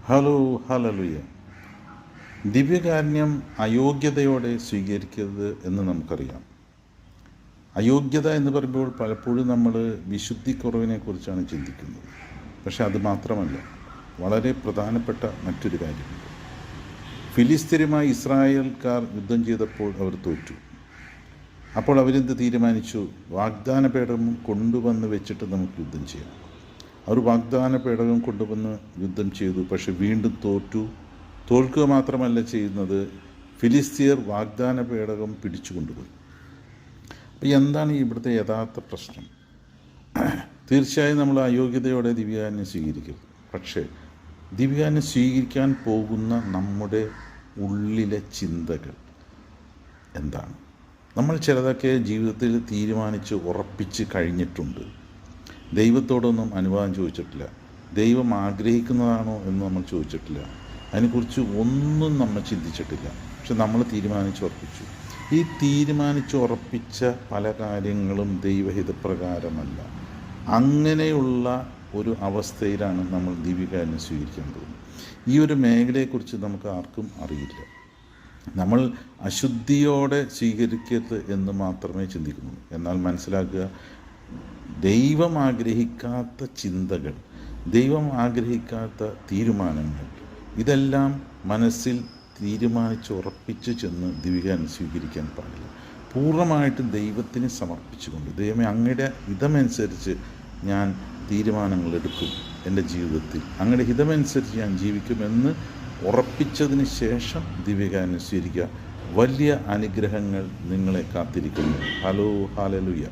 Hello hallelujah. ദിവ്യകാരുണ്യം അയോഗ്യതയോടെ സ്വീകരിക്കരുത് എന്ന് നമുക്കറിയാം. അയോഗ്യത എന്ന് പറയുമ്പോൾ പലപ്പോഴും നമ്മൾ വിശുദ്ധിക്കുറവിനെക്കുറിച്ചാണ് ചിന്തിക്കുന്നത്. പക്ഷെ അത് മാത്രമല്ല, വളരെ പ്രധാനപ്പെട്ട മറ്റൊരു കാര്യമുണ്ട്. ഫിലിസ്തീനുമായി ഇസ്രായേൽക്കാർ യുദ്ധം ചെയ്തപ്പോൾ അവർ തോറ്റു. അപ്പോൾ അവരെന്ത് തീരുമാനിച്ചു? വാഗ്ദാന പേടകം കൊണ്ടുവന്ന് വെച്ചിട്ട് നമുക്ക് യുദ്ധം ചെയ്യാം. അവർ വാഗ്ദാന പേടകം കൊണ്ടുവന്ന് യുദ്ധം ചെയ്തു. പക്ഷെ വീണ്ടും തോൽക്കുക മാത്രമല്ല ചെയ്യുന്നത്, ഫിലിസ്തീയർ വാഗ്ദാന പേടകം പിടിച്ചു കൊണ്ടുപോയി. അപ്പോൾ എന്താണ് ഇവിടുത്തെ യഥാർത്ഥ പ്രശ്നം? തീർച്ചയായും നമ്മൾ അയോഗ്യതയോടെ ദിവ്യകാരുണ്യം സ്വീകരിക്കും. പക്ഷേ ദിവ്യകാരുണ്യം സ്വീകരിക്കാൻ പോകുന്ന നമ്മുടെ ഉള്ളിലെ ചിന്തകൾ എന്താണ്? നമ്മൾ ചിലതൊക്കെ ജീവിതത്തിൽ തീരുമാനിച്ച് ഉറപ്പിച്ച് കഴിഞ്ഞിട്ടുണ്ട്. ദൈവത്തോടൊന്നും അനുവാദം ചോദിച്ചിട്ടില്ല. ദൈവം ആഗ്രഹിക്കുന്നതാണോ എന്ന് നമ്മൾ ചോദിച്ചിട്ടില്ല. അതിനെക്കുറിച്ച് ഒന്നും നമ്മൾ ചിന്തിച്ചിട്ടില്ല. പക്ഷെ നമ്മൾ തീരുമാനിച്ചുറപ്പിച്ചു. ഈ തീരുമാനിച്ചുറപ്പിച്ച പല കാര്യങ്ങളും ദൈവഹിതപ്രകാരമല്ല. അങ്ങനെയുള്ള ഒരു അവസ്ഥയിലാണ് നമ്മൾ ദിവ്യകാരുണ്യം സ്വീകരിക്കാൻ പോകുന്നത്. ഈ ഒരു മേഖലയെക്കുറിച്ച് നമുക്ക് ആർക്കും അറിയില്ല. നമ്മൾ അശുദ്ധിയോടെ സ്വീകരിക്കരുത് എന്ന് മാത്രമേ ചിന്തിക്കുന്നുള്ളൂ. എന്നാൽ മനസ്സിലാക്കുക, ദൈവം ആഗ്രഹിക്കാത്ത ചിന്തകൾ, ദൈവം ആഗ്രഹിക്കാത്ത തീരുമാനങ്ങൾ, ഇതെല്ലാം മനസ്സിൽ തീരുമാനിച്ചുറപ്പിച്ച് ചെന്ന് ദിവ്യകാരുണ്യം സ്വീകരിക്കാൻ പാടില്ല. പൂർണ്ണമായിട്ടും ദൈവത്തിന് സമർപ്പിച്ചുകൊണ്ട്, ദൈവമേ അങ്ങയുടെ ഹിതമനുസരിച്ച് ഞാൻ തീരുമാനങ്ങൾ എടുക്കും, എൻ്റെ ജീവിതത്തിൽ അങ്ങയുടെ ഹിതമനുസരിച്ച് ഞാൻ ജീവിക്കുമെന്ന് ഉറപ്പിച്ചതിന് ശേഷം ദിവ്യകാരുണ്യം സ്വീകരിക്കുക. വലിയ അനുഗ്രഹങ്ങൾ നിങ്ങളെ കാത്തിരിക്കുന്നു. Hello hallelujah.